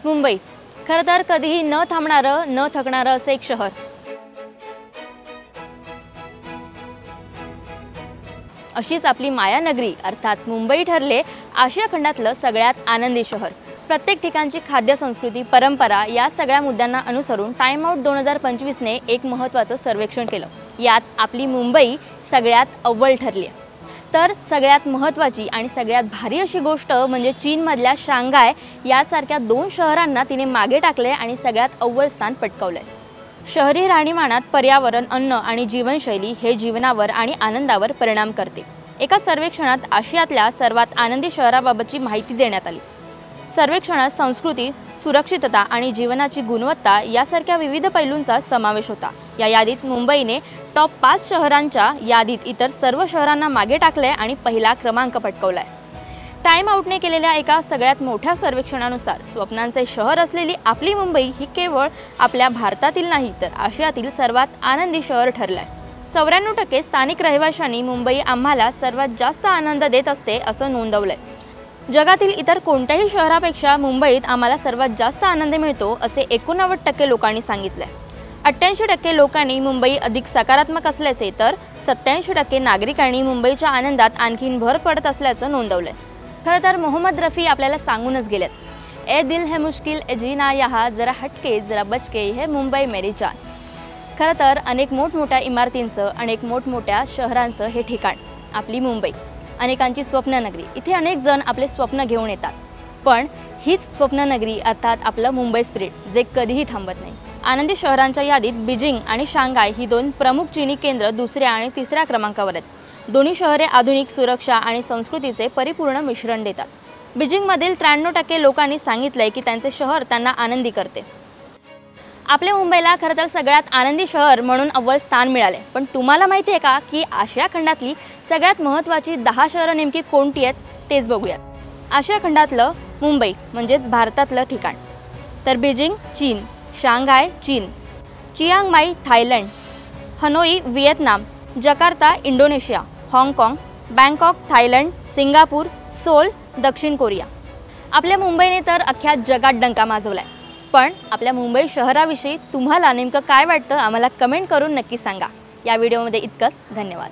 मुंबई खरं तर कधीही न थांबणारं न थकणारं असं एक शहर। अशीच आपली मायानगरी अर्थात मुंबई ठरले आशिया खंडातलं सगळ्यात आनंदी शहर। प्रत्येक ठिकाणची खाद्य संस्कृती परंपरा या सगळ्या मुद्द्यांना अनुसरून टाइम आउट 2025 ने एक महत्त्वाचं सर्वेक्षण केलं। यात आपली मुंबई सगळ्यात अव्वल ठरली। तर सगळ्यात महत्त्वाची आणि सगळ्यात भारी अशी गोष्ट म्हणजे चीनमधल्या शांघाय यासारख्या 2 शहरांना तिने मागे टाकले आणि सगळ्यात अव्वल स्थान पटकावले। शहरी राहणीमानात पर्यावरण, अन्न आणि जीवनशैली हे जीवनावर आणि आनंदावर परिणाम करते। एका सर्वेक्षणात आशियातल्या सर्वात आनंदी शहराबाबतची माहिती देण्यात आली। सर्वेक्षणात संस्कृती, सुरक्षितता आणि जीवनाची गुणवत्ता यासारख्या विविध पैलूंचा समावेश होता। या यादीत मुंबईने टॉप 5 शहरांच्या यादीत इतर सर्व शहरांना मागे टाकले आणि पहिला क्रमांक पटकावलाय। टाइम आउटने केलेल्या एका सगळ्यात मोठ्या सर्वेक्षणानुसार स्वप्नांचे शहर असलेली आपली मुंबई ही केवळ आपल्या भारतातील नाही तर आशियातील सर्वात आनंदी शहर ठरलंय। 94% स्थानिक रहिवाशांनी मुंबई आम्हाला सर्वात जास्त आनंद देत असते असं नोंदवलंय। जगातील इतर कोणत्याही शहरापेक्षा मुंबईत आम्हाला सर्वात जास्त आनंद मिळतो असे 89% लोकांनी सांगितले। 88% लोकांनी मुंबई अधिक सकारात्मक असल्याचे तर 87% नागरिकांनी मुंबईच्या आनंदात आणखीन भर पडत असल्याचं नोंदवलंय। खरं तर मोहम्मद रफी आपल्याला सांगूनच गेलेत, ए दिल है मुश्किल ए जीना यहाँ जरा हटके जरा बचके हे मुंबई मेरी जान। खरं तर अनेक मोठमोठ्या इमारतींचं, अनेक मोठमोठ्या शहरांचं हे ठिकाण आपली मुंबई, अनेकांची स्वप्ननगरी। इथे अनेक जण आपले स्वप्न घेऊन येतात, पण हीच स्वप्ननगरी अर्थात आपलं मुंबई स्पिरिट जे कधीही थांबत नाही। आनंदी शहरांच्या यादीत बीजिंग आणि शांघाय ही 2 प्रमुख चीनी केंद्र दुसऱ्या आणि तिसऱ्या क्रमांकावर आहेत। दोन्ही शहरे आधुनिक, सुरक्षा आणि संस्कृतीचे परिपूर्ण मिश्रण देतात। बीजिंगमधील 93% लोकांनी सांगितलंय की त्यांचे शहर त्यांना आनंदी करते। आपल्या मुंबईला खरं तर सगळ्यात आनंदी शहर म्हणून अव्वल स्थान मिळाले। पण तुम्हाला माहिती आहे का की आशिया खंडातली सगळ्यात महत्त्वाची 10 शहरं नेमकी कोणती आहेत तेच बघूयात। आशिया खंडातलं मुंबई म्हणजेच भारतातलं ठिकाण, तर बीजिंग चीन, शांघाय चीन, Chiang Mai Thailand, Hanoi Vietnam, Jakarta Indonesia, हाँगकाँग, बँकॉक थायलंड, सिंगापूर, सोल दक्षिण कोरिया। आपल्या मुंबईने तर अख्ख्या जगात डंका माजवलाय। पण आपल्या मुंबई शहराविषयी तुम्हाला नेमकं काय वाटतं आम्हाला कमेंट करून नक्की सांगा। या व्हिडिओमध्ये इतकंच, धन्यवाद।